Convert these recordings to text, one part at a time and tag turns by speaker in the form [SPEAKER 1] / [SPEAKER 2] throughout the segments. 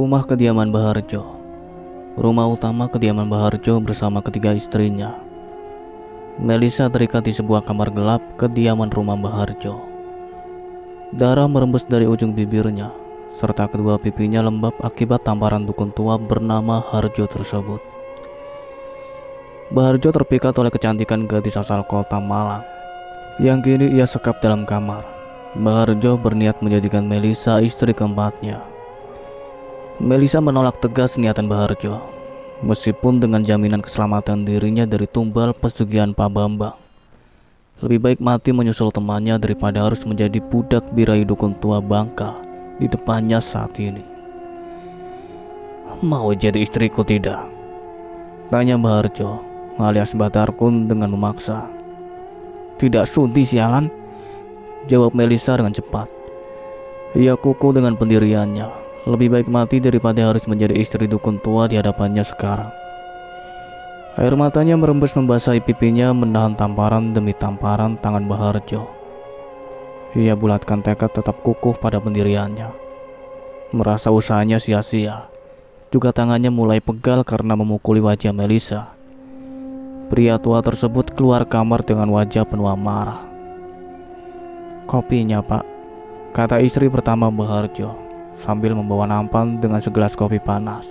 [SPEAKER 1] Rumah kediaman Baharjo. Rumah utama kediaman Baharjo bersama ketiga istrinya. Melisa terikat di sebuah kamar gelap kediaman rumah Baharjo. Darah merembes dari ujung bibirnya, serta kedua pipinya lembab akibat tamparan dukun tua bernama Harjo tersebut. Baharjo terpikat oleh kecantikan gadis asal kota Malang, yang kini ia sekap dalam kamar. Baharjo berniat menjadikan Melisa istri keempatnya. Melisa menolak tegas niatan Baharjo, meskipun dengan jaminan keselamatan dirinya dari tumbal pesugihan Pak Bambang. Lebih baik mati menyusul temannya daripada harus menjadi budak birahi dukun tua Bangka di depannya saat ini. "Mau jadi istriku tidak?" tanya Baharjo alias Batarkun dengan memaksa. "Tidak sudi sialan," jawab Melisa dengan cepat. Ia kukuh dengan pendiriannya. Lebih baik mati daripada harus menjadi istri dukun tua di hadapannya sekarang. Air matanya merembes membasahi pipinya menahan tamparan demi tamparan tangan Baharjo. Ia bulatkan tekad tetap kukuh pada pendiriannya. Merasa usahanya sia-sia, juga tangannya mulai pegal karena memukuli wajah Melisa. Pria tua tersebut keluar kamar dengan wajah penuh amarah. "Kopinya, Pak," kata istri pertama Baharjo sambil membawa nampan dengan segelas kopi panas.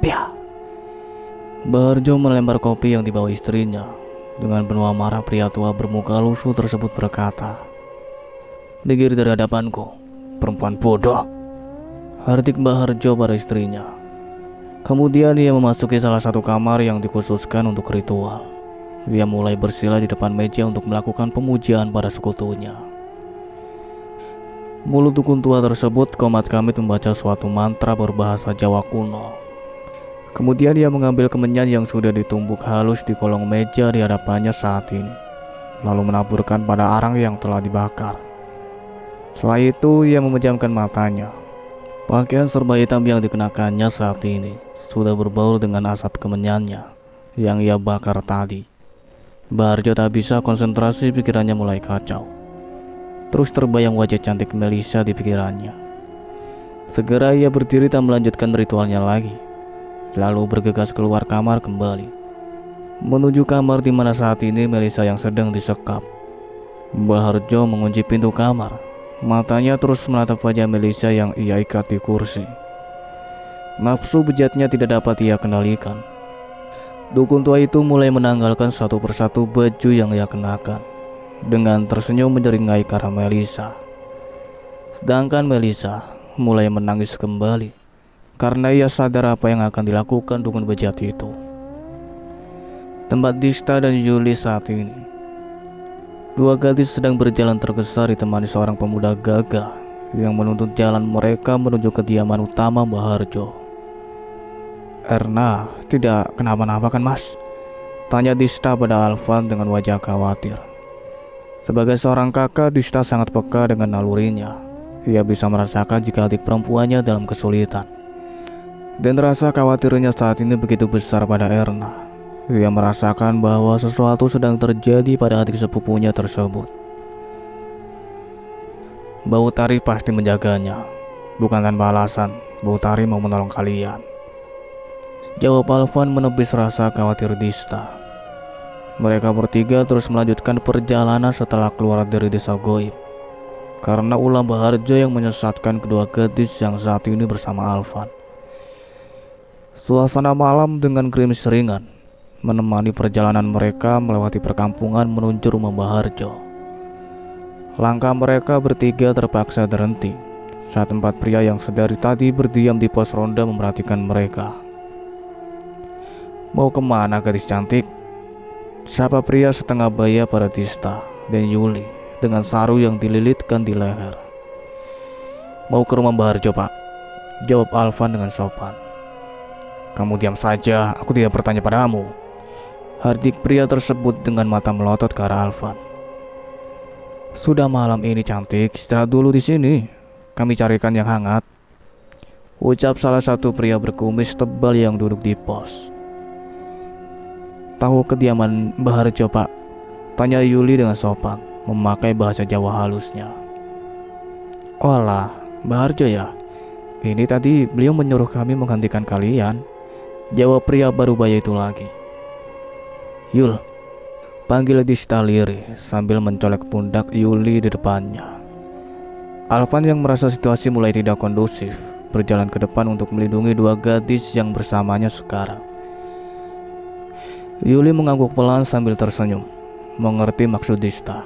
[SPEAKER 1] "Pia!" Baharjo melempar kopi yang dibawa istrinya. Dengan penuh amarah, pria tua bermuka lusuh tersebut berkata, "Minggir dari hadapanku, perempuan bodoh!" hardik Baharjo pada istrinya. Kemudian ia memasuki salah satu kamar yang dikhususkan untuk ritual. Dia mulai bersila di depan meja untuk melakukan pemujaan pada sekutunya. Mulut dukun tua tersebut komat kamit membaca suatu mantra berbahasa Jawa kuno. Kemudian ia mengambil kemenyan yang sudah ditumbuk halus di kolong meja di hadapannya saat ini, lalu menaburkan pada arang yang telah dibakar. Setelah itu ia memejamkan matanya. Pakaian serba hitam yang dikenakannya saat ini sudah berbaur dengan asap kemenyannya yang ia bakar tadi. Baharjo tak bisa konsentrasi, pikirannya mulai kacau. Terus terbayang wajah cantik Melisa di pikirannya. Segera ia berdiri tak melanjutkan ritualnya lagi, lalu bergegas keluar kamar kembali, menuju kamar di mana saat ini Melisa yang sedang disekap. Baharjo mengunci pintu kamar. Matanya terus menatap wajah Melisa yang ia ikat di kursi. Nafsu bejatnya tidak dapat ia kendalikan. Dukun tua itu mulai menanggalkan satu persatu baju yang ia kenakan, dengan tersenyum menyeringai ke arah Melisa. Sedangkan Melisa mulai menangis kembali karena ia sadar apa yang akan dilakukan dukun bejat itu. Tempat Dista dan Yuli saat ini, dua gadis sedang berjalan tergesa ditemani seorang pemuda gagah yang menuntut jalan mereka menuju kediaman utama Baharjo. "Erna tidak kenapa-napa kan, Mas?" tanya Dista pada Alvan dengan wajah khawatir. Sebagai seorang kakak, Dista sangat peka dengan nalurinya. Ia bisa merasakan jika adik perempuannya dalam kesulitan. Dan rasa khawatirnya saat ini begitu besar pada Erna. Ia merasakan bahwa sesuatu sedang terjadi pada adik sepupunya tersebut. "Bau Tari pasti menjaganya. Bukan tanpa alasan, Bau Tari mau menolong kalian," jawab Alvan menepis rasa khawatir Dista. Mereka bertiga terus melanjutkan perjalanan setelah keluar dari desa goib, karena ulah Baharjo yang menyesatkan kedua gadis yang saat ini bersama Alvan. Suasana malam dengan gerimis ringan menemani perjalanan mereka melewati perkampungan menuju rumah Baharjo. Langkah mereka bertiga terpaksa berhenti saat empat pria yang sedari tadi berdiam di pos ronda memperhatikan mereka. "Mau kemana, gadis cantik?" sapa pria setengah baya pada Dista dan Yuli dengan saru yang dililitkan di leher. "Mau ke rumah Baharjo, Pak," jawab Alvan dengan sopan. "Kamu diam saja, aku tidak bertanya padamu," hardik pria tersebut dengan mata melotot ke arah Alvan. "Sudah malam ini cantik, istirahat dulu di sini. Kami carikan yang hangat," ucap salah satu pria berkumis tebal yang duduk di pos. "Tahu kediaman Baharjo, Pak?" tanya Yuli dengan sopan, memakai bahasa Jawa halusnya. "Olah, Baharjo ya? Ini tadi beliau menyuruh kami menghentikan kalian, jawab pria parubaya itu lagi. Yul, panggil Dista lirih sambil mencolek pundak Yuli di depannya. Alvan yang merasa situasi mulai tidak kondusif berjalan ke depan untuk melindungi dua gadis yang bersamanya sekarang. Yuli mengangguk pelan sambil tersenyum, mengerti maksud Dista.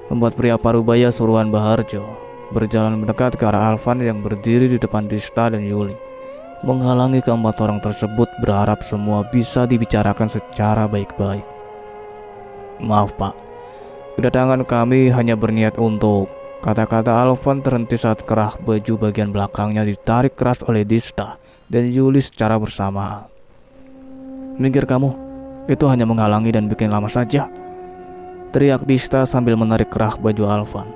[SPEAKER 1] Membuat pria parubaya suruhan Baharjo berjalan mendekat ke arah Alvan yang berdiri di depan Dista dan Yuli, menghalangi keempat orang tersebut berharap semua bisa dibicarakan secara baik-baik. Maaf Pak, kedatangan kami hanya berniat untuk... Kata-kata Alvan terhenti saat kerah baju bagian belakangnya ditarik keras oleh Dista dan Yuli secara bersamaan. Minggir kamu, itu hanya menghalangi dan bikin lama saja, teriak Dista sambil menarik kerah baju Alvan.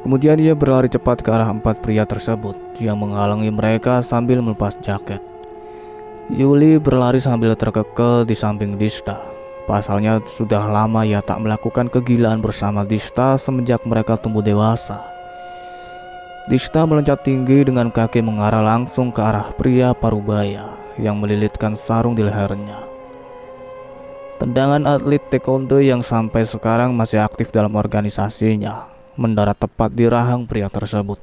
[SPEAKER 1] Kemudian ia berlari cepat ke arah empat pria tersebut yang menghalangi mereka sambil melepas jaket. Yuli berlari sambil terkekel di samping Dista. Pasalnya sudah lama ia tak melakukan kegilaan bersama Dista semenjak mereka tumbuh dewasa. Dista meloncat tinggi dengan kaki mengarah langsung ke arah pria parubaya yang melilitkan sarung di lehernya. Tendangan atlet taekwondo yang sampai sekarang masih aktif dalam organisasinya mendarat tepat di rahang pria tersebut,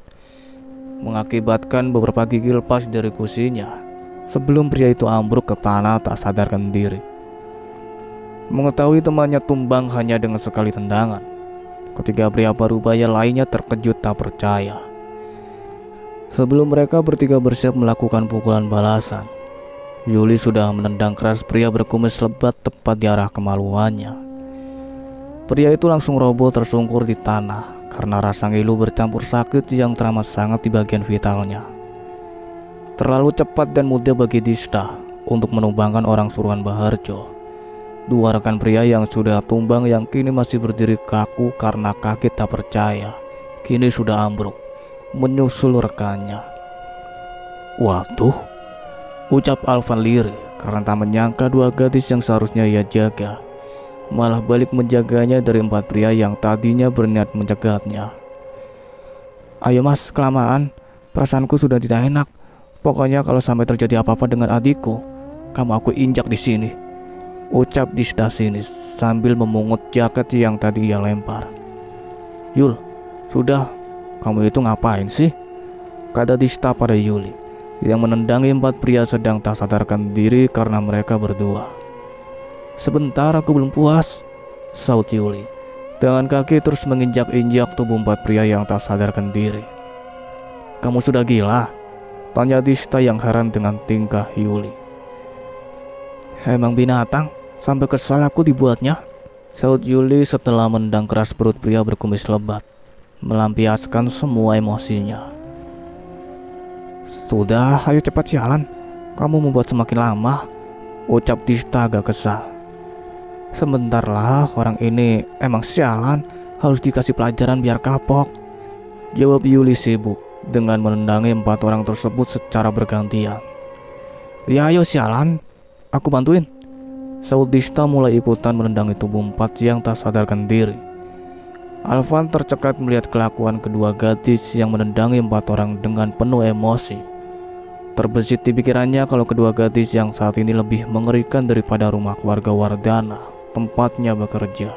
[SPEAKER 1] mengakibatkan beberapa gigi lepas dari gusinya sebelum pria itu ambruk ke tanah tak sadarkan diri. Mengetahui temannya tumbang hanya dengan sekali tendangan, ketiga pria parubaya lainnya terkejut tak percaya. Sebelum mereka bertiga bersiap melakukan pukulan balasan, Yuli sudah menendang keras pria berkumis lebat tepat di arah kemaluannya. Pria itu langsung roboh tersungkur di tanah karena rasa ngilu bercampur sakit yang teramat sangat di bagian vitalnya. Terlalu cepat dan mudah bagi Dista untuk menumbangkan orang suruhan Baharjo. Dua rekan pria yang sudah tumbang yang kini masih berdiri kaku karena kaki tak percaya, kini sudah ambruk, menyusul rekannya. Waduh, ucap Alvan lirih karena tak menyangka dua gadis yang seharusnya ia jaga malah balik menjaganya dari empat pria yang tadinya berniat mencegatnya. Ayo mas, kelamaan, perasaanku sudah tidak enak. Pokoknya kalau sampai terjadi apa-apa dengan adikku, kamu aku injak di sini, ucap Dista sinis sambil memungut jaket yang tadi ia lempar. Yul, sudah, kamu itu ngapain sih? Kata Dista pada Yuli yang menendangi empat pria sedang tak sadarkan diri karena mereka berdua. Sebentar, aku belum puas, saut Yuli. Dengan kaki terus menginjak-injak tubuh empat pria yang tak sadarkan diri. Kamu sudah gila? Tanya Dista yang heran dengan tingkah Yuli. Emang binatang, sampai kesal aku dibuatnya, saut Yuli setelah menendang keras perut pria berkumis lebat, melampiaskan semua emosinya. Sudah, ayo cepat sialan, kamu membuat semakin lama, ucap Dista agak kesal. Sebentarlah, orang ini emang sialan, harus dikasih pelajaran biar kapok, jawab Yuli sibuk dengan menendangi empat orang tersebut secara bergantian. Ya ayo sialan, aku bantuin, saut Dista mulai ikutan menendangi tubuh empat yang tak sadarkan diri. Alvan tercekat melihat kelakuan kedua gadis yang menendangi empat orang dengan penuh emosi. Terbesit di pikirannya kalau kedua gadis yang saat ini lebih mengerikan daripada rumah keluarga Wardana tempatnya bekerja.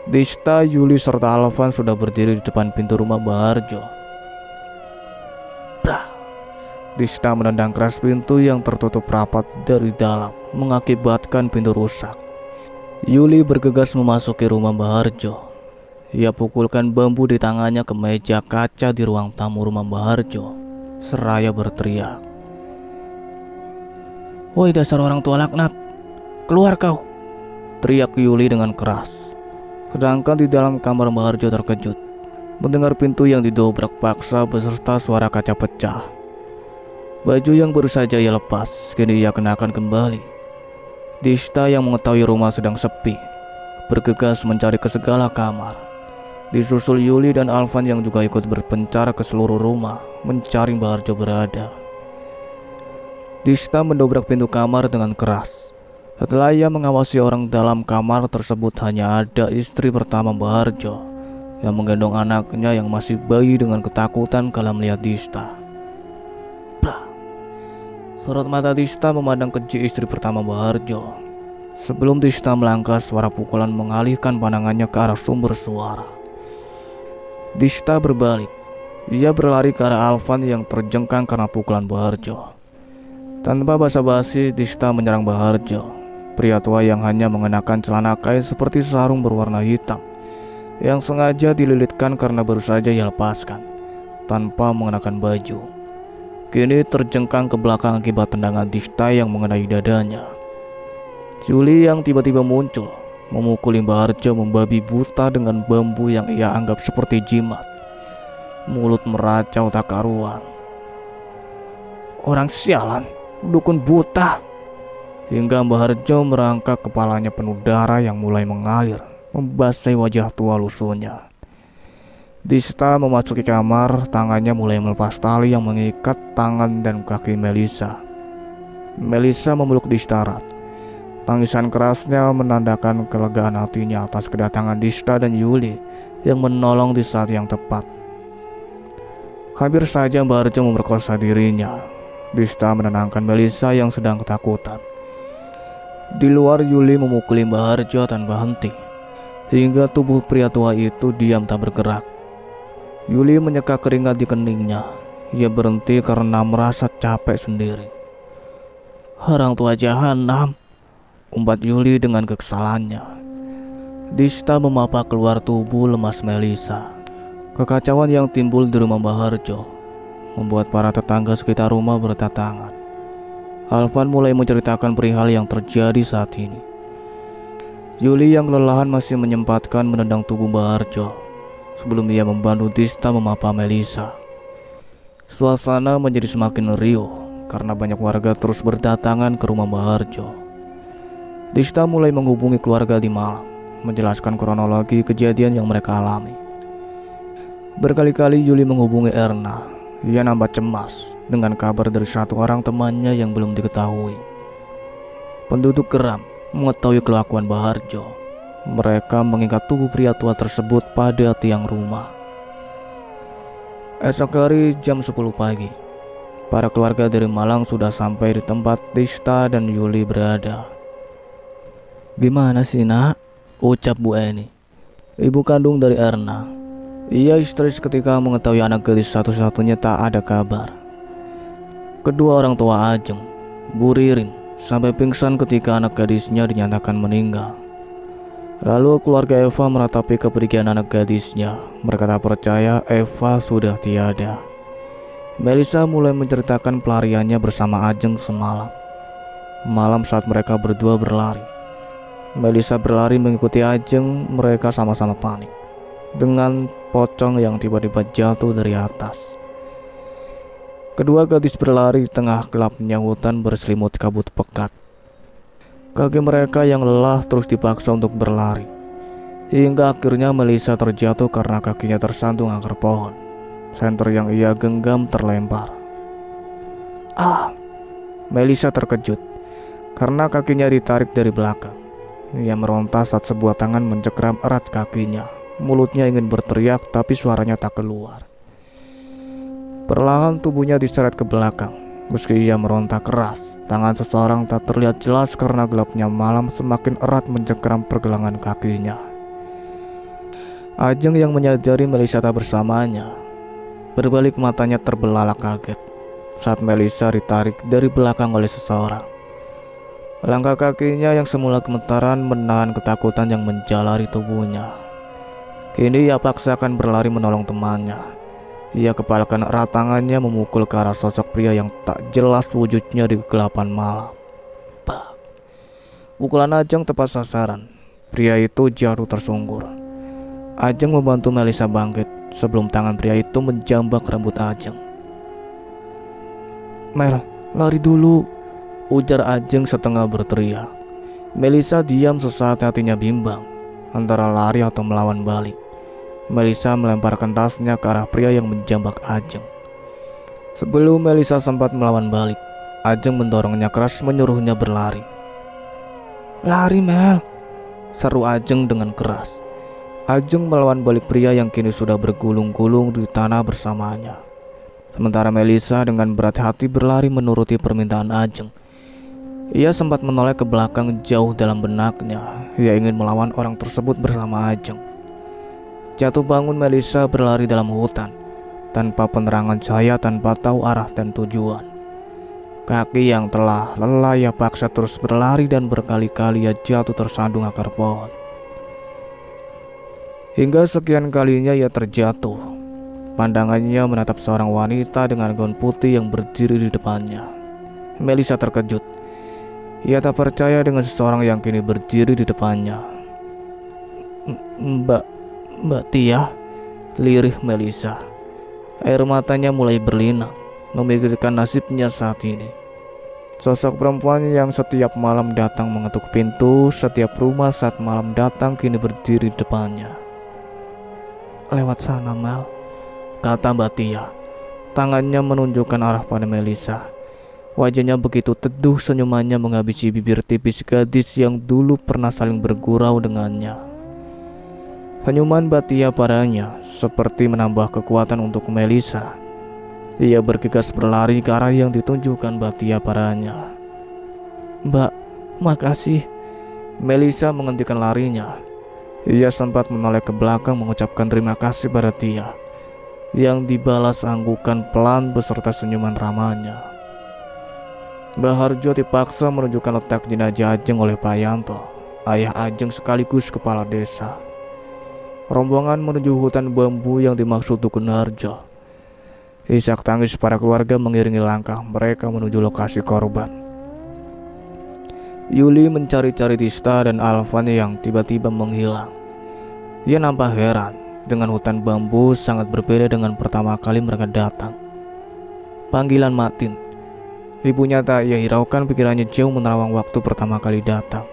[SPEAKER 1] Dista, Yuli serta Alvan sudah berdiri di depan pintu rumah Baharjo. Brah! Dista menendang keras pintu yang tertutup rapat dari dalam, mengakibatkan pintu rusak. Yuli bergegas memasuki rumah Baharjo. Ia pukulkan bambu di tangannya ke meja kaca di ruang tamu rumah Baharjo, seraya berteriak. Woi dasar orang tua laknat, keluar kau, teriak Yuli dengan keras. Sedangkan di dalam kamar Baharjo terkejut mendengar pintu yang didobrak paksa beserta suara kaca pecah. Baju yang baru saja ia lepas kini ia kenakan kembali. Dista yang mengetahui rumah sedang sepi bergegas mencari ke segala kamar. Disusul Yuli dan Alvan yang juga ikut berpencar ke seluruh rumah mencari Baharjo berada. Dista mendobrak pintu kamar dengan keras. Setelah ia mengawasi orang dalam kamar tersebut hanya ada istri pertama Baharjo yang menggendong anaknya yang masih bayi dengan ketakutan kala melihat Dista. Blah. Sorot mata Dista memandang keji istri pertama Baharjo. Sebelum Dista melangkah, suara pukulan mengalihkan pandangannya ke arah sumber suara. Dista berbalik. Ia berlari ke arah Alvan yang terjengkang karena pukulan Baharjo. Tanpa basa-basi, Dista menyerang Baharjo, pria tua yang hanya mengenakan celana kain seperti sarung berwarna hitam, yang sengaja dililitkan karena baru saja ia lepaskan, tanpa mengenakan baju. Kini terjengkang ke belakang akibat tendangan Dista yang mengenai dadanya. Yuli yang tiba-tiba muncul, memukuli Baharjo membabi buta dengan bambu yang ia anggap seperti jimat. Mulut meracau tak karuan. Orang sialan, dukun buta. Hingga Baharjo merangkak kepalanya penuh darah yang mulai mengalir, membasahi wajah tua lusuhnya. Dista memasuki kamar, tangannya mulai melepas tali yang mengikat tangan dan kaki Melisa. Melisa memeluk Dista erat. Tangisan kerasnya menandakan kelegaan hatinya atas kedatangan Dista dan Yuli yang menolong di saat yang tepat. Hampir saja Baharjo memperkosa dirinya. Dista menenangkan Melisa yang sedang ketakutan. Di luar, Yuli memukuli Baharjo tanpa henti, hingga tubuh pria tua itu diam tak bergerak. Yuli menyeka keringat di keningnya. Ia berhenti karena merasa capek sendiri. Orang tua jahanam, umpat Yuli dengan kekesalannya. Dista memapa keluar tubuh lemas Melisa. Kekacauan yang timbul di rumah Baharjo membuat para tetangga sekitar rumah berdatangan. Alvan mulai menceritakan perihal yang terjadi saat ini. Yuli yang kelelahan masih menyempatkan menendang tubuh Baharjo sebelum ia membantu Dista memapa Melisa. Suasana menjadi semakin riuh karena banyak warga terus berdatangan ke rumah Baharjo. Dista mulai menghubungi keluarga di malam, menjelaskan kronologi kejadian yang mereka alami. Berkali-kali Yuli menghubungi Erna. Ia nampak cemas dengan kabar dari satu orang temannya yang belum diketahui. Penduduk geram mengetahui kelakuan Baharjo. Mereka mengingat tubuh pria tua tersebut pada tiang rumah. Esok hari jam 10 pagi, para keluarga dari Malang sudah sampai di tempat Dista dan Yuli berada. Gimana sih nak? Ucap Bu Eni, ibu kandung dari Erna. Ia histeris ketika mengetahui anak gadis satu-satunya tak ada kabar. Kedua orang tua Ajeng, Bu Ririn, sampai pingsan ketika anak gadisnya dinyatakan meninggal. Lalu keluarga Eva meratapi kepergian anak gadisnya. Mereka tak percaya Eva sudah tiada. Melisa mulai menceritakan pelariannya bersama Ajeng semalam. Malam saat mereka berdua berlari, Melisa berlari mengikuti Ajeng. Mereka sama-sama panik dengan pocong yang tiba-tiba jatuh dari atas. Kedua gadis berlari di tengah gelapnya hutan berselimut kabut pekat. Kaki mereka yang lelah terus dipaksa untuk berlari, hingga akhirnya Melisa terjatuh karena kakinya tersandung akar pohon. Senter yang ia genggam terlempar. Melisa terkejut karena kakinya ditarik dari belakang. Ia meronta saat sebuah tangan mencengkram erat kakinya. Mulutnya ingin berteriak tapi suaranya tak keluar. Perlahan tubuhnya diseret ke belakang. Meski ia meronta keras, tangan seseorang tak terlihat jelas karena gelapnya malam semakin erat mencengkram pergelangan kakinya. Ajeng yang menyadari Melisa tak bersamanya, berbalik matanya terbelalak kaget saat Melisa ditarik dari belakang oleh seseorang. Langkah kakinya yang semula gemetaran menahan ketakutan yang menjalari tubuhnya. Kini ia paksakan berlari menolong temannya. Ia kepalkan erat tangannya memukul ke arah sosok pria yang tak jelas wujudnya di kegelapan malam. Bah! Pukulan Ajeng tepat sasaran. Pria itu jatuh tersungkur. Ajeng membantu Melisa bangkit sebelum tangan pria itu menjambak rambut Ajeng. "Mel, lari dulu," ujar Ajeng setengah berteriak. Melisa diam sesaat, hatinya bimbang antara lari atau melawan balik. Melisa melemparkan tasnya ke arah pria yang menjambak Ajeng. Sebelum Melisa sempat melawan balik, Ajeng mendorongnya keras menyuruhnya berlari. "Lari Mel," seru Ajeng dengan keras. Ajeng melawan balik pria yang kini sudah bergulung-gulung di tanah bersamanya. Sementara Melisa dengan berat hati berlari menuruti permintaan Ajeng. Ia sempat menoleh ke belakang jauh dalam benaknya. Ia ingin melawan orang tersebut bersama Ajeng. Jatuh bangun Melisa berlari dalam hutan, tanpa penerangan cahaya, tanpa tahu arah dan tujuan. Kaki yang telah lelah ia paksa terus berlari dan berkali-kali ia jatuh tersandung akar pohon. Hingga sekian kalinya ia terjatuh. Pandangannya menatap seorang wanita dengan gaun putih yang berdiri di depannya. Melisa terkejut. Ia tak percaya dengan seseorang yang kini berdiri di depannya. Mbak Tia, lirih Melisa. Air matanya mulai berlinang, memikirkan nasibnya saat ini. Sosok perempuan yang setiap malam datang mengetuk pintu setiap rumah saat malam datang kini berdiri di depannya. Lewat sana, Mel, kata Mbak Tia. Tangannya menunjukkan arah pada Melisa. Wajahnya begitu teduh, senyumannya menghabisi bibir tipis gadis yang dulu pernah saling bergurau dengannya. Senyuman Mbak Tia padanya seperti menambah kekuatan untuk Melisa. Ia bergegas berlari ke arah yang ditunjukkan Mbak Tia padanya. Mbak, makasih. Melisa menghentikan larinya. Ia sempat menoleh ke belakang mengucapkan terima kasih pada Tia, yang dibalas anggukan pelan beserta senyuman ramahnya. Mbah Harjo dipaksa menunjukkan letak jenazah Ajeng oleh Pak Yanto, ayah Ajeng sekaligus kepala desa. Rombongan menuju hutan bambu yang dimaksud Dukun Harjo. Isak tangis para keluarga mengiringi langkah mereka menuju lokasi korban. Yuli mencari-cari Tista dan Alvan yang tiba-tiba menghilang. Ia nampak heran dengan hutan bambu sangat berbeda dengan pertama kali mereka datang. Panggilan Matin. Ibunya tak ia hiraukan, pikirannya jauh menerawang waktu pertama kali datang.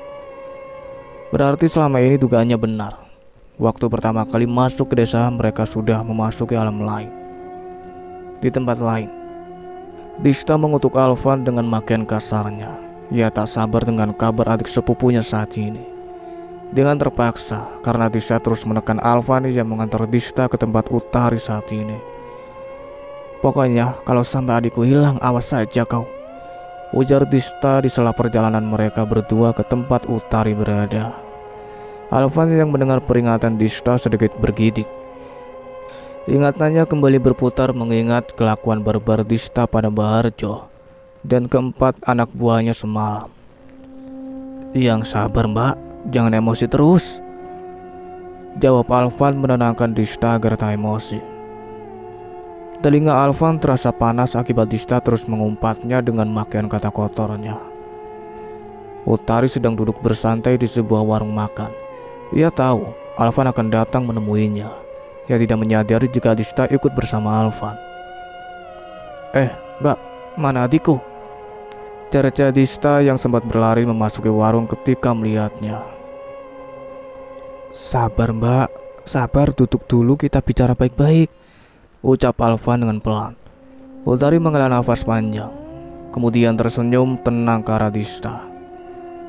[SPEAKER 1] Berarti selama ini dugaannya benar. Waktu pertama kali masuk ke desa mereka sudah memasuki alam lain. Di tempat lain, Tista mengutuk Alvan dengan makian kasarnya. Ia tak sabar dengan kabar adik sepupunya saat ini. Dengan terpaksa, karena Tista terus menekan Alvan yang mengantar Tista ke tempat Utari saat ini. Pokoknya, kalau sampai adikku hilang, awas saja kau, ujar Tista di sela perjalanan mereka berdua ke tempat Utari berada. Alvan yang mendengar peringatan Tista sedikit bergidik. Ingatannya kembali berputar mengingat kelakuan barbar Tista pada Mbah Harjo dan keempat anak buahnya semalam. Yang sabar, Mbak, jangan emosi terus, jawab Alvan menenangkan Tista agar tak emosi. Telinga Alvan terasa panas akibat Tista terus mengumpatnya dengan makian kata kotornya. Utari sedang duduk bersantai di sebuah warung makan. Ia tahu Alvan akan datang menemuinya. Ia tidak menyadari jika Tista ikut bersama Alvan. Mbak, mana adikku? Cerca Tista yang sempat berlari memasuki warung ketika melihatnya. Sabar, Mbak, sabar, duduk dulu, kita bicara baik-baik, ucap Alvan dengan pelan. Utari menghela nafas panjang, kemudian tersenyum tenang ke arah Tista.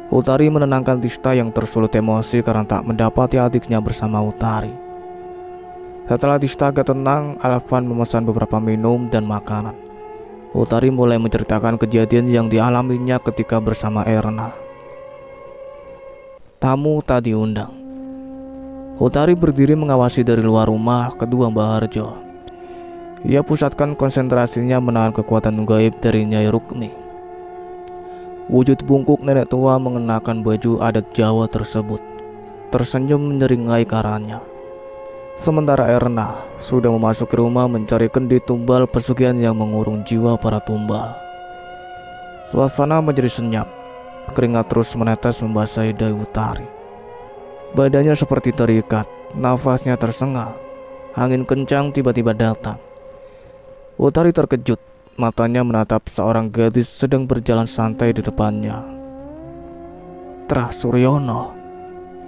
[SPEAKER 1] Utari menenangkan Tista yang tersulut emosi karena tak mendapati adiknya bersama Utari. Setelah Tista agak tenang, Alvan memesan beberapa minum dan makanan. Utari mulai menceritakan kejadian yang dialaminya ketika bersama Erna. Tamu tak diundang. Utari berdiri mengawasi dari luar rumah kedua Mbah Harjo. Ia pusatkan konsentrasinya menahan kekuatan gaib dari Nyai Rukmi. Wujud bungkuk nenek tua mengenakan baju adat Jawa tersebut tersenyum menyeringai ke arahnya. Sementara Erna sudah memasuki rumah mencari kendi tumbal pesugihan yang mengurung jiwa para tumbal. Suasana menjadi senyap. Keringat terus menetes membasahi dahi Utari. Badannya seperti terikat, nafasnya tersengal. Angin kencang tiba-tiba datang. Utari terkejut, matanya menatap seorang gadis sedang berjalan santai di depannya. Trah Suryono,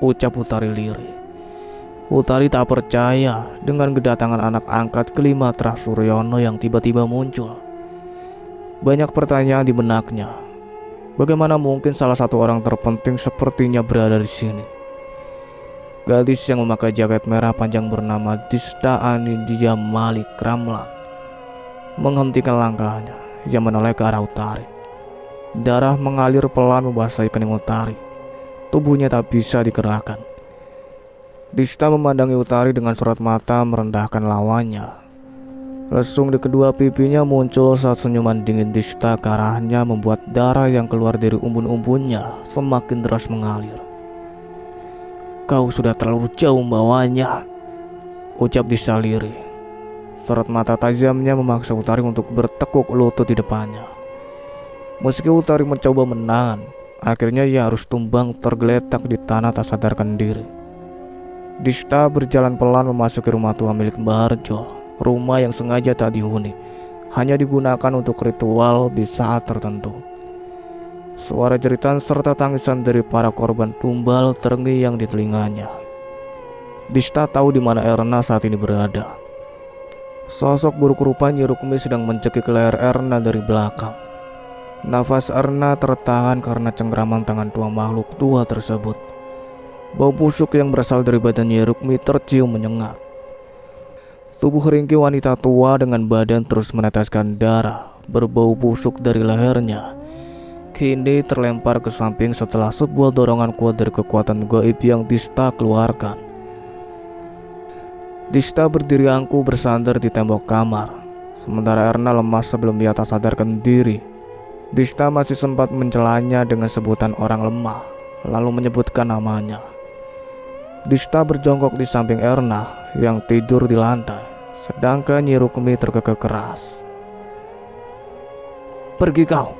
[SPEAKER 1] ucap Utari lirih. Utari tak percaya dengan kedatangan anak angkat kelima Trah Suryono yang tiba-tiba muncul. Banyak pertanyaan di benaknya. Bagaimana mungkin salah satu orang terpenting sepertinya berada di sini? Gadis yang memakai jaket merah panjang bernama Dista Anindya Malik Ramlan menghentikan langkahnya. Ia menoleh ke arah Utari. Darah mengalir pelan membasahi kening Utari. Tubuhnya tak bisa digerakkan. Dista memandangi Utari dengan sorot mata merendahkan lawannya. Lesung di kedua pipinya muncul saat senyuman dingin Dista ke arahnya membuat darah yang keluar dari umbun-umbunnya semakin deras mengalir. "Kau sudah terlalu jauh membawanya," ucap Dista lirih. Sorot mata tajamnya memaksa Utari untuk bertekuk lutut di depannya. Meski Utari mencoba menahan, akhirnya ia harus tumbang tergeletak di tanah tak sadarkan diri. Dista berjalan pelan memasuki rumah tua milik Mbah Harjo, rumah yang sengaja tak dihuni, hanya digunakan untuk ritual di saat tertentu. Suara jeritan serta tangisan dari para korban tumbal terngiang di telinganya. Dista tahu di mana Erna saat ini berada. Sosok buruk rupa Nyi Rukmi sedang mencekik leher Erna dari belakang. Nafas Erna tertahan karena cengkraman tangan tua makhluk tua tersebut. Bau busuk yang berasal dari badan Nyi Rukmi tercium menyengat. Tubuh ringkih wanita tua dengan badan terus meneteskan darah berbau busuk dari lehernya kini terlempar ke samping setelah sebuah dorongan kuat dari kekuatan gaib yang Dista keluarkan. Dista berdiri angkuh bersandar di tembok kamar, sementara Erna lemas sebelum ia tak sadarkan diri. Dista masih sempat mencelanya dengan sebutan orang lemah, lalu menyebutkan namanya. Dista berjongkok di samping Erna yang tidur di lantai, sedangkan Nyi Rukmi terkekeh keras. "Pergi kau,"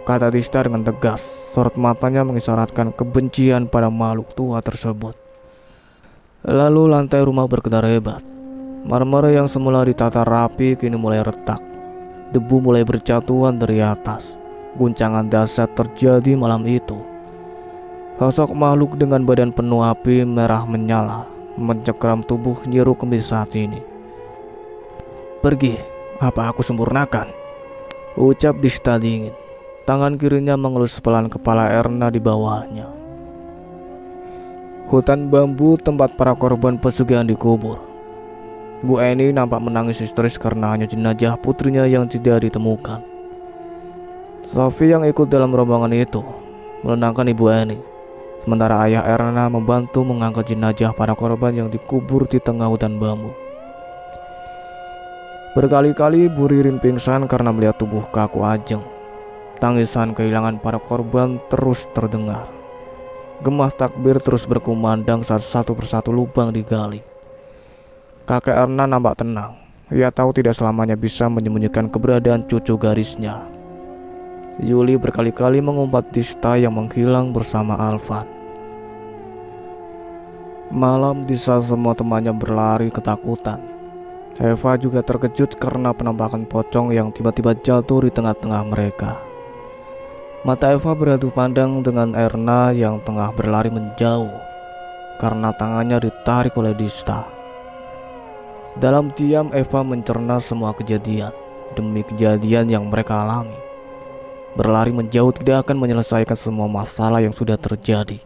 [SPEAKER 1] kata Dista dengan tegas. Sorot matanya mengisyaratkan kebencian pada makhluk tua tersebut. Lalu lantai rumah bergetar hebat. Marmer yang semula ditata rapi kini mulai retak. Debu mulai berjatuhan dari atas. Guncangan dahsyat terjadi malam itu. Sosok makhluk dengan badan penuh api merah menyala mencekram tubuh Nyi Rukmi saat ini. "Pergi, apa aku sempurnakan?" ucap Dista dingin. Tangan kirinya mengelus pelan kepala Erna di bawahnya. Hutan bambu tempat para korban pesugihan dikubur. Bu Eni nampak menangis histeris karena hanya jenazah putrinya yang tidak ditemukan. Sofi yang ikut dalam rombongan itu menenangkan Ibu Eni, sementara ayah Erna membantu mengangkat jenazah para korban yang dikubur di tengah hutan bambu. Berkali-kali Bu Ririn pingsan karena melihat tubuh kaku Ajeng. Tangisan kehilangan para korban terus terdengar. Gemah takbir terus berkumandang saat satu persatu lubang digali. Kakek Erna nampak tenang. Ia tahu tidak selamanya bisa menyembunyikan keberadaan cucu garisnya. Yuli berkali-kali mengumpat Dista yang menghilang bersama Alvan. Malam di saat semua temannya berlari ketakutan, Eva juga terkejut karena penampakan pocong yang tiba-tiba jatuh di tengah-tengah mereka. Mata Eva beradu pandang dengan Erna yang tengah berlari menjauh karena tangannya ditarik oleh Dista. Dalam diam Eva mencerna semua kejadian demi kejadian yang mereka alami. Berlari menjauh tidak akan menyelesaikan semua masalah yang sudah terjadi.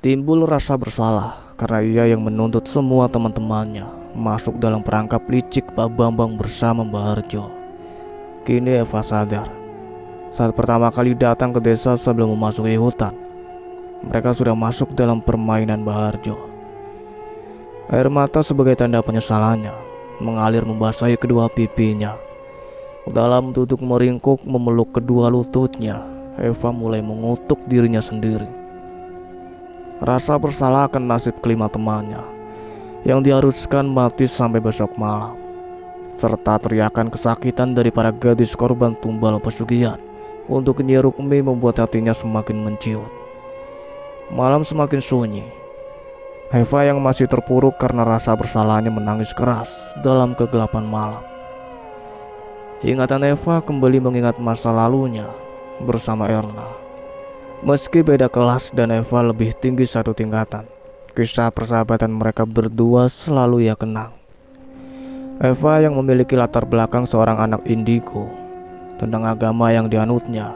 [SPEAKER 1] Timbul rasa bersalah karena ia yang menuntut semua teman-temannya masuk dalam perangkap licik Pak Bambang bersama Mbah Harjo. Kini Eva sadar. Saat pertama kali datang ke desa sebelum memasuki hutan, mereka sudah masuk dalam permainan Mbah Harjo. Air mata sebagai tanda penyesalannya mengalir membasahi kedua pipinya. Dalam duduk meringkuk memeluk kedua lututnya, Eva mulai mengutuk dirinya sendiri. Rasa bersalah akan nasib kelima temannya yang diharuskan mati sampai besok malam, serta teriakan kesakitan dari para gadis korban tumbal pesugihan untuk Nyi Rukmi membuat hatinya semakin menciut. Malam semakin sunyi. Eva yang masih terpuruk karena rasa bersalahnya menangis keras dalam kegelapan malam. Ingatan Eva kembali mengingat masa lalunya bersama Erna. Meski beda kelas dan Eva lebih tinggi satu tingkatan, kisah persahabatan mereka berdua selalu ia kenang. Eva yang memiliki latar belakang seorang anak indigo tentang agama yang dianutnya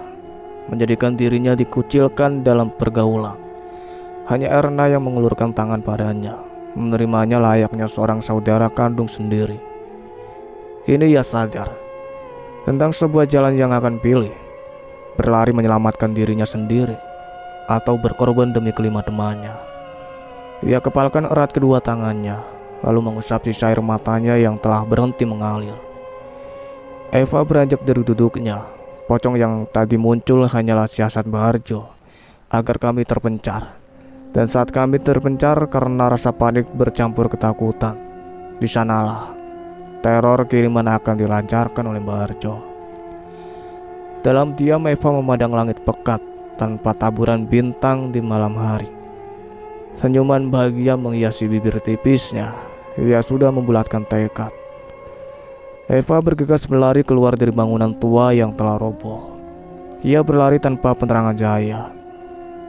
[SPEAKER 1] menjadikan dirinya dikucilkan dalam pergaulan. Hanya Erna yang mengulurkan tangan padanya, menerimanya layaknya seorang saudara kandung sendiri. Kini ia sadar tentang sebuah jalan yang akan pilih, berlari menyelamatkan dirinya sendiri, atau berkorban demi kelima temannya. Ia kepalkan erat kedua tangannya, lalu mengusap sisa air matanya yang telah berhenti mengalir. Eva beranjak dari duduknya. Pocong yang tadi muncul hanyalah siasat Baharjo agar kami terpencar. Dan saat kami terpencar karena rasa panik bercampur ketakutan, di sanalah teror kiriman akan dilancarkan oleh Baharjo. Dalam diam Eva memandang langit pekat tanpa taburan bintang di malam hari. Senyuman bahagia menghiasi bibir tipisnya. Ia sudah membulatkan tekad. Eva bergegas berlari keluar dari bangunan tua yang telah roboh. Ia berlari tanpa penerangan cahaya,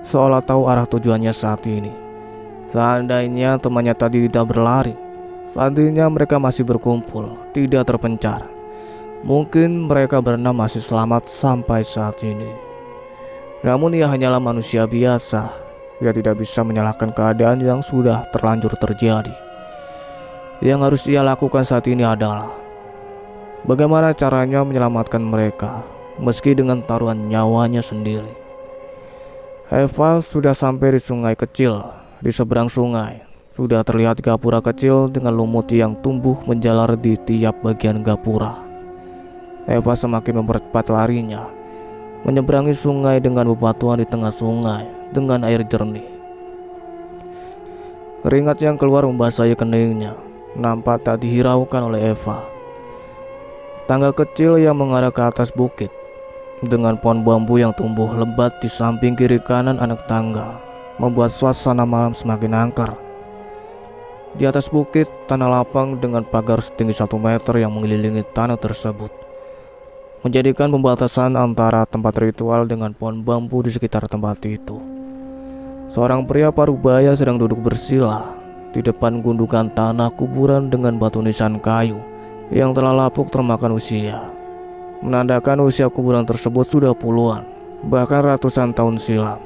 [SPEAKER 1] seolah tahu arah tujuannya saat ini. Seandainya temannya tadi tidak berlari, seandainya mereka masih berkumpul, tidak terpencar, mungkin mereka berenam masih selamat sampai saat ini. Namun ia hanyalah manusia biasa. Ia tidak bisa menyalahkan keadaan yang sudah terlanjur terjadi. Yang harus ia lakukan saat ini adalah bagaimana caranya menyelamatkan mereka, meski dengan taruhan nyawanya sendiri. Eva sudah sampai di sungai kecil. Di seberang sungai sudah terlihat gapura kecil dengan lumut yang tumbuh menjalar di tiap bagian gapura. Eva semakin mempercepat larinya, menyeberangi sungai dengan bebatuan di tengah sungai dengan air jernih. Keringat yang keluar membasahi keningnya nampak tak dihiraukan oleh Eva. Tangga kecil yang mengarah ke atas bukit dengan pohon bambu yang tumbuh lebat di samping kiri kanan anak tangga membuat suasana malam semakin angker. Di atas bukit, tanah lapang dengan pagar setinggi 1 meter yang mengelilingi tanah tersebut menjadikan pembatasan antara tempat ritual dengan pohon bambu di sekitar tempat itu. Seorang pria parubaya sedang duduk bersila di depan gundukan tanah kuburan dengan batu nisan kayu yang telah lapuk termakan usia, menandakan usia kuburan tersebut sudah puluhan, bahkan ratusan tahun silam.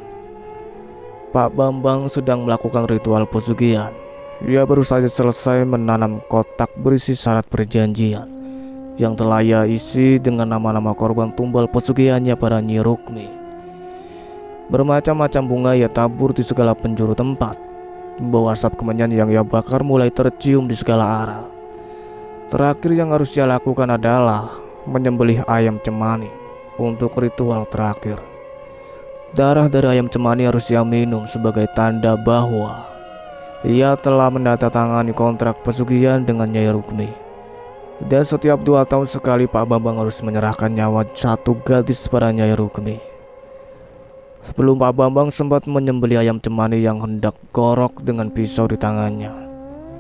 [SPEAKER 1] Pak Bambang sedang melakukan ritual pesugihan. Ia baru saja selesai menanam kotak berisi syarat perjanjian yang telah ia isi dengan nama-nama korban tumbal pesugihannya pada Nyi Rukmi. Bermacam-macam bunga ia tabur di segala penjuru tempat. Bau asap kemenyan yang ia bakar mulai tercium di segala arah. Terakhir yang harus ia lakukan adalah menyembelih ayam cemani untuk ritual terakhir. Darah dari ayam cemani harus ia minum sebagai tanda bahwa ia telah menandatangani kontrak pesugihan dengan Nyai Rukmi. Dan setiap 2 tahun sekali Pak Bambang harus menyerahkan nyawa 1 gadis pada Nyai Rukmi. Sebelum Pak Bambang sempat menyembelih ayam cemani yang hendak gorok dengan pisau di tangannya,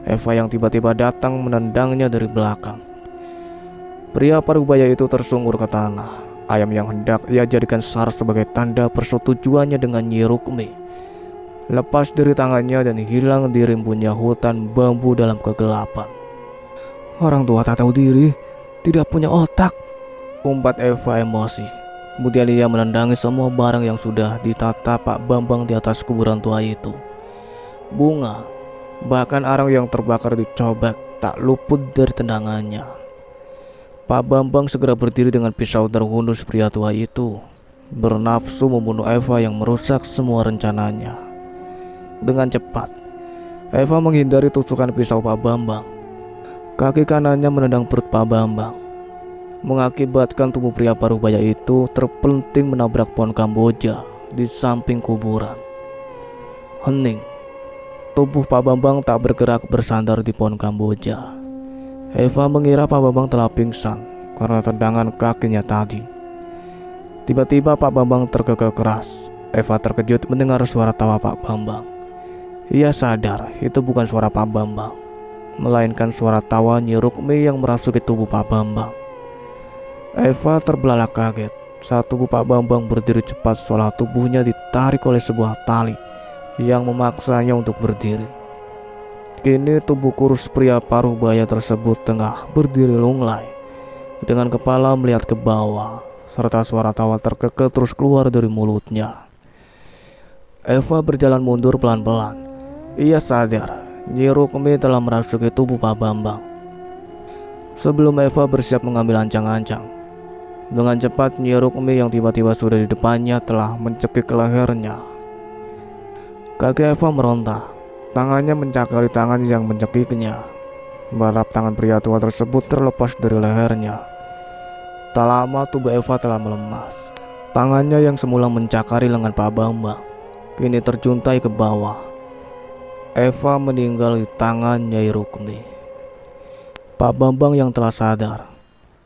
[SPEAKER 1] Eva yang tiba-tiba datang menendangnya dari belakang. Pria parubaya itu tersungkur ke tanah. Ayam yang hendak ia jadikan syarat sebagai tanda persetujuannya dengan Nyi Rukmi lepas dari tangannya dan hilang di rimbunnya hutan bambu dalam kegelapan. Orang tua tak tahu diri, tidak punya otak, umpat Eva emosi. Kemudian ia menendangi semua barang yang sudah ditata Pak Bambang di atas kuburan tua itu. Bunga, bahkan arang yang terbakar dicobek tak luput dari tendangannya. Pak Bambang segera berdiri dengan pisau terhunus pria tua itu, bernafsu membunuh Eva yang merusak semua rencananya. Dengan cepat, Eva menghindari tusukan pisau Pak Bambang. Kaki kanannya menendang perut Pak Bambang, mengakibatkan tubuh pria parubaya itu terpelenting menabrak pohon Kamboja di samping kuburan. Hening, tubuh Pak Bambang tak bergerak bersandar di pohon Kamboja. Eva mengira Pak Bambang telah pingsan karena tendangan kakinya tadi. Tiba-tiba Pak Bambang terkekeh keras. Eva terkejut mendengar suara tawa Pak Bambang. Ia sadar itu bukan suara Pak Bambang, melainkan suara tawa Nyi Rukmi yang merasuki tubuh Pak Bambang. Eva terbelalak kaget saat tubuh Pak Bambang berdiri cepat seolah tubuhnya ditarik oleh sebuah tali yang memaksanya untuk berdiri. Kini tubuh kurus pria parubaya tersebut tengah berdiri lunglai dengan kepala melihat ke bawah, serta suara tawa terkekeh terus keluar dari mulutnya. Eva berjalan mundur pelan-pelan. Ia sadar Nyi Rukmi telah merasuki tubuh Pak Bambang. Sebelum Eva bersiap mengambil ancang-ancang, dengan cepat Nyi Rukmi yang tiba-tiba sudah di depannya telah mencekik lehernya. Kaki Eva meronta, tangannya mencakari tangan yang mencekiknya. Berharap tangan pria tua tersebut terlepas dari lehernya. Tak lama tubuh Eva telah melemas. Tangannya yang semula mencakari lengan Pak Bambang kini terjuntai ke bawah. Eva meninggal di tangan Nyai Rukmi. Pak Bambang yang telah sadar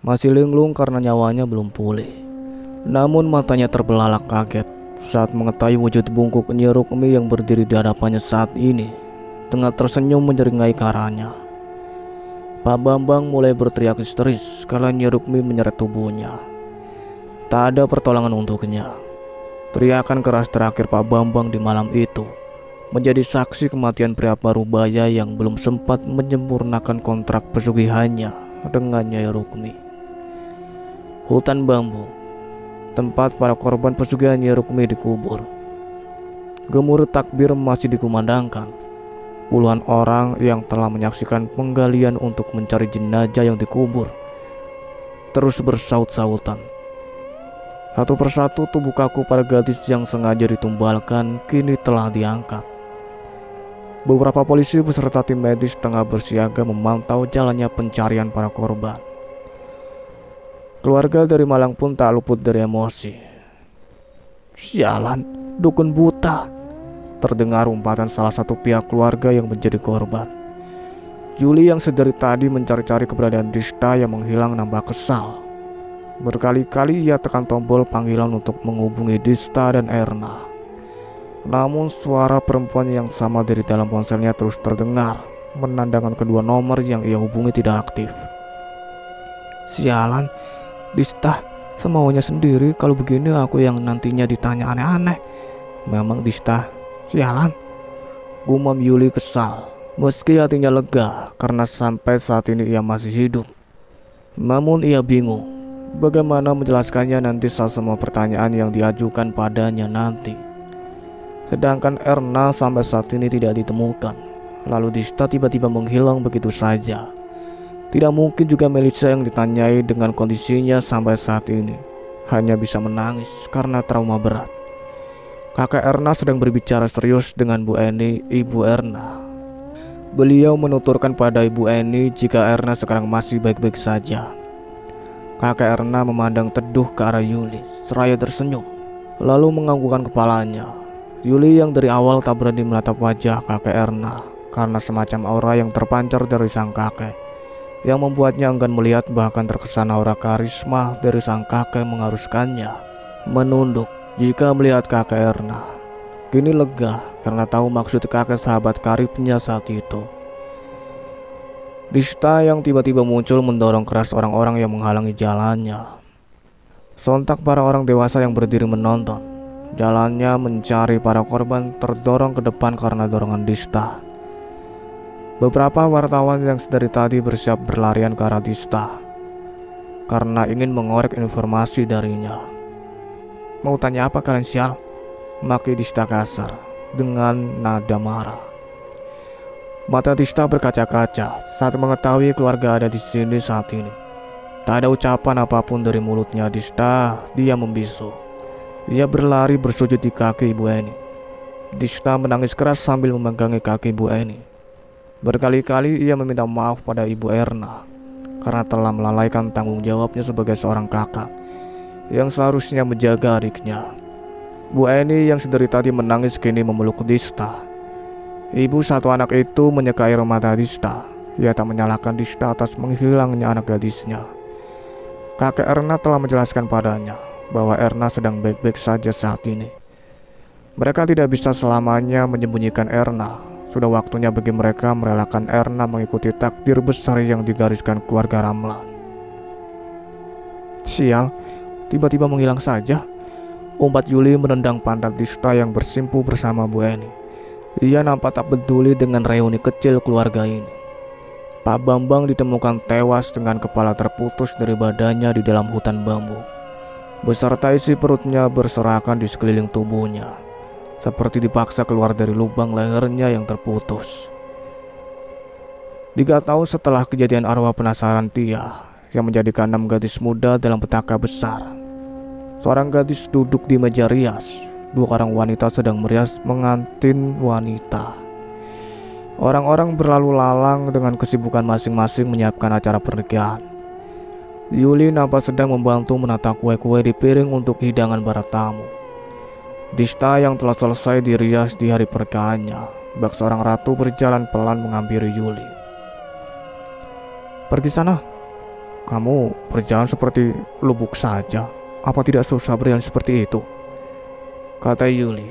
[SPEAKER 1] masih linglung karena nyawanya belum pulih. Namun matanya terbelalak kaget saat mengetahui wujud bungkuk Nyi Rukmi yang berdiri di hadapannya saat ini tengah tersenyum menyeringai ke arahnya. Pak Bambang mulai berteriak histeris kala Nyi Rukmi menyeret tubuhnya. Tak ada pertolongan untuknya. Teriakan keras terakhir Pak Bambang di malam itu menjadi saksi kematian pria parubaya yang belum sempat menyempurnakan kontrak pesugihannya dengan Nyai Rukmi. Hutan bambu, tempat para korban pesugihan Nyai Rukmi dikubur. Gemuruh takbir masih dikumandangkan. Puluhan orang yang telah menyaksikan penggalian untuk mencari jenazah yang dikubur terus bersaut-sautan. Satu persatu tubuh kaku para gadis yang sengaja ditumbalkan kini telah diangkat. Beberapa polisi beserta tim medis tengah bersiaga memantau jalannya pencarian para korban. Keluarga dari Malang pun tak luput dari emosi. Sialan, dukun buta, terdengar umpatan salah satu pihak keluarga yang menjadi korban. Juli yang sedari tadi mencari-cari keberadaan Dista yang menghilang nambah kesal. Berkali-kali ia tekan tombol panggilan untuk menghubungi Dista dan Erna. Namun suara perempuan yang sama dari dalam ponselnya terus terdengar, menandakan kedua nomor yang ia hubungi tidak aktif. Sialan, Dista semaunya sendiri, kalau begini aku yang nantinya ditanya aneh-aneh. Memang Dista, sialan, gumam Yuli kesal. Meski hatinya lega karena sampai saat ini ia masih hidup, namun ia bingung bagaimana menjelaskannya nanti saat semua pertanyaan yang diajukan padanya nanti. Sedangkan Erna sampai saat ini tidak ditemukan. Lalu Dista tiba-tiba menghilang begitu saja. Tidak mungkin juga Melissa yang ditanyai dengan kondisinya sampai saat ini hanya bisa menangis karena trauma berat. Kakak Erna sedang berbicara serius dengan Bu Eni, Ibu Erna. Beliau menuturkan pada Ibu Eni jika Erna sekarang masih baik-baik saja. Kakak Erna memandang teduh ke arah Yuli seraya tersenyum, lalu menganggukkan kepalanya. Yuli yang dari awal tak berani menatap wajah kakek Erna karena semacam aura yang terpancar dari sang kakek, yang membuatnya enggan melihat, bahkan terkesan aura karisma dari sang kakek mengharuskannya menunduk jika melihat kakek Erna. Kini lega karena tahu maksud kakek sahabat karibnya saat itu. Dista yang tiba-tiba muncul mendorong keras orang-orang yang menghalangi jalannya. Sontak para orang dewasa yang berdiri menonton. Jalannya mencari para korban terdorong ke depan karena dorongan Dista. Beberapa wartawan yang sedari tadi bersiap berlarian ke arah Dista karena ingin mengorek informasi darinya. Mau tanya apa kalian sial? Maki Dista kasar dengan nada marah. Mata Dista berkaca-kaca saat mengetahui keluarga ada di sini saat ini. Tak ada ucapan apapun dari mulutnya Dista, dia membisu. Ia berlari bersujud di kaki Ibu Eni. Dista menangis keras sambil memegangi kaki Ibu Eni. Berkali-kali ia meminta maaf pada Ibu Erna karena telah melalaikan tanggung jawabnya sebagai seorang kakak yang seharusnya menjaga adiknya. Bu Eni yang sedari tadi menangis kini memeluk Dista. Ibu satu anak itu menyeka air mata Dista. Ia tak menyalahkan Dista atas menghilangnya anak gadisnya. Kakek Erna telah menjelaskan padanya bahwa Erna sedang baik-baik saja saat ini. Mereka tidak bisa selamanya menyembunyikan Erna. Sudah waktunya bagi mereka merelakan Erna mengikuti takdir besar yang digariskan keluarga Ramlan. Sial, tiba-tiba menghilang saja. Umpat Yuli menendang pantat Dista yang bersimpu bersama Bu Eni. Ia nampak tak peduli dengan reuni kecil keluarga ini. Pak Bambang ditemukan tewas dengan kepala terputus dari badannya di dalam hutan bambu, beserta isi perutnya berserakan di sekeliling tubuhnya. seperti dipaksa keluar dari lubang lehernya yang terputus. 3 tahun setelah kejadian arwah penasaran Tia yang menjadikan 6 gadis muda dalam petaka besar. Seorang gadis duduk di meja rias, 2 orang wanita sedang merias mengantin wanita. Orang-orang berlalu lalang dengan kesibukan masing-masing menyiapkan acara pernikahan. Yuli nampak sedang membantu menata kue-kue di piring untuk hidangan para tamu. Dista yang telah selesai dirias di hari pernikahannya, bak seorang ratu berjalan pelan menghampiri Yuli. "Pergi sana. Kamu berjalan seperti lubuk saja. Apa tidak susah berjalan seperti itu?" kata Yuli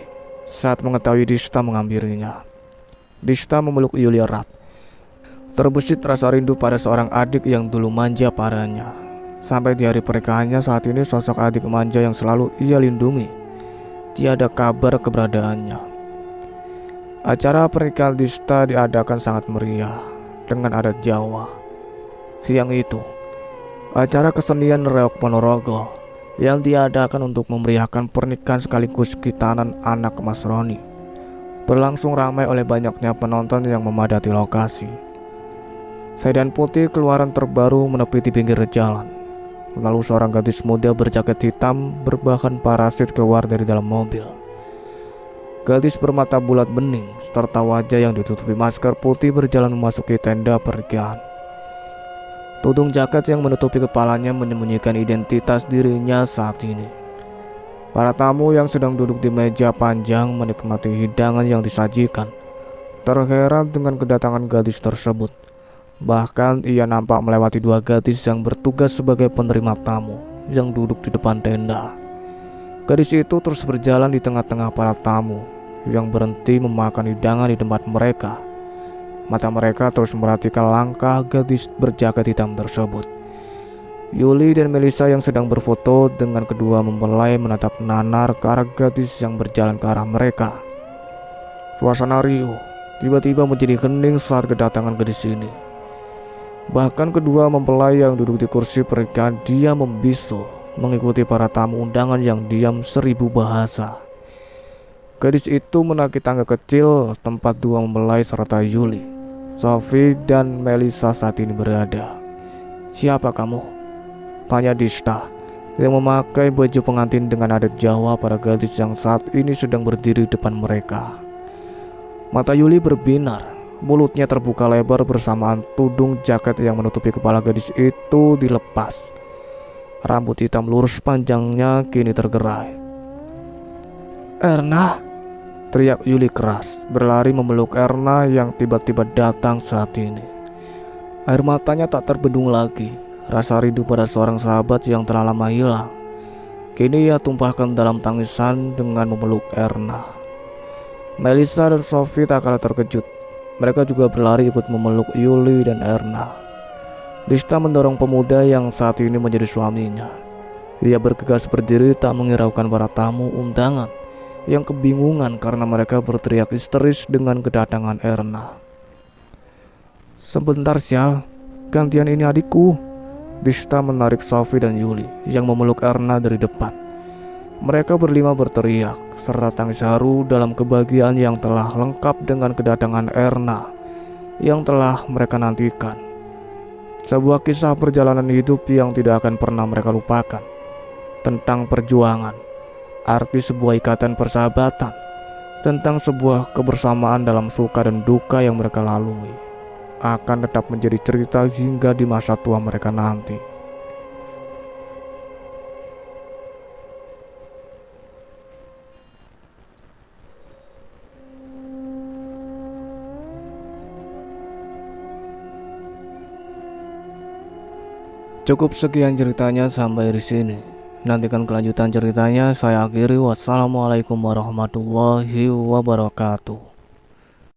[SPEAKER 1] saat mengetahui Dista menghampirinya. Dista memeluk Yuli erat. Terbesit rasa rindu pada seorang adik yang dulu manja padanya. Sampai di hari pernikahannya saat ini sosok adik manja yang selalu ia lindungi tiada kabar keberadaannya. Acara pernikahan Dista diadakan sangat meriah dengan adat Jawa. Siang itu, acara kesenian Reok Ponorogo yang diadakan untuk memeriahkan pernikahan sekaligus khitanan anak Mas Roni berlangsung ramai oleh banyaknya penonton yang memadati lokasi. Sedan putih keluaran terbaru menepi di pinggir jalan. Lalu seorang gadis muda berjaket hitam berbahan parasit keluar dari dalam mobil. Gadis bermata bulat bening serta wajah yang ditutupi masker putih berjalan memasuki tenda pernikahan. Tudung jaket yang menutupi kepalanya menyembunyikan identitas dirinya saat ini. Para tamu yang sedang duduk di meja panjang menikmati hidangan yang disajikan, terheran dengan kedatangan gadis tersebut. Bahkan ia nampak melewati 2 gadis yang bertugas sebagai penerima tamu yang duduk di depan tenda. Gadis itu terus berjalan di tengah-tengah para tamu yang berhenti memakan hidangan di tempat mereka. Mata mereka terus merhatikan langkah gadis berjaket hitam tersebut. Yuli dan Melissa yang sedang berfoto dengan kedua mempelai menatap nanar ke arah gadis yang berjalan ke arah mereka. Suasana riuh tiba-tiba menjadi hening saat kedatangan gadis ini. Bahkan kedua mempelai yang duduk di kursi pernikahan diam membisu mengikuti para tamu undangan yang diam 1000 bahasa. Gadis itu menaiki tangga kecil tempat 2 mempelai serta Yuli, Sophie dan Melissa saat ini berada. "Siapa kamu?" tanya Dista yang memakai baju pengantin dengan adat Jawa pada gadis yang saat ini sedang berdiri di depan mereka. Mata Yuli berbinar. Mulutnya terbuka lebar bersamaan tudung jaket yang menutupi kepala gadis itu dilepas. Rambut hitam lurus panjangnya kini tergerai. "Erna!" teriak Yuli keras, berlari memeluk Erna yang tiba-tiba datang saat ini. Air matanya tak terbendung lagi. Rasa rindu pada seorang sahabat yang telah lama hilang kini ia tumpahkan dalam tangisan dengan memeluk Erna. Melissa dan Sophie tak kalah terkejut. Mereka juga berlari ikut memeluk Yuli dan Erna. Dista mendorong pemuda yang saat ini menjadi suaminya. Ia bergegas berdiri tak menghiraukan para tamu undangan yang kebingungan karena mereka berteriak histeris dengan kedatangan Erna. "Sebentar Sial, gantian ini adikku." Dista menarik Sophie dan Yuli yang memeluk Erna dari depan. Mereka berlima berteriak serta tangis haru dalam kebahagiaan yang telah lengkap dengan kedatangan Erna yang telah mereka nantikan. Sebuah kisah perjalanan hidup yang tidak akan pernah mereka lupakan, tentang perjuangan, arti sebuah ikatan persahabatan, tentang sebuah kebersamaan dalam suka dan duka yang mereka lalui, akan tetap menjadi cerita hingga di masa tua mereka nanti. Cukup sekian ceritanya sampai di sini. Nantikan kelanjutan ceritanya. Saya akhiri. Wassalamualaikum warahmatullahi wabarakatuh.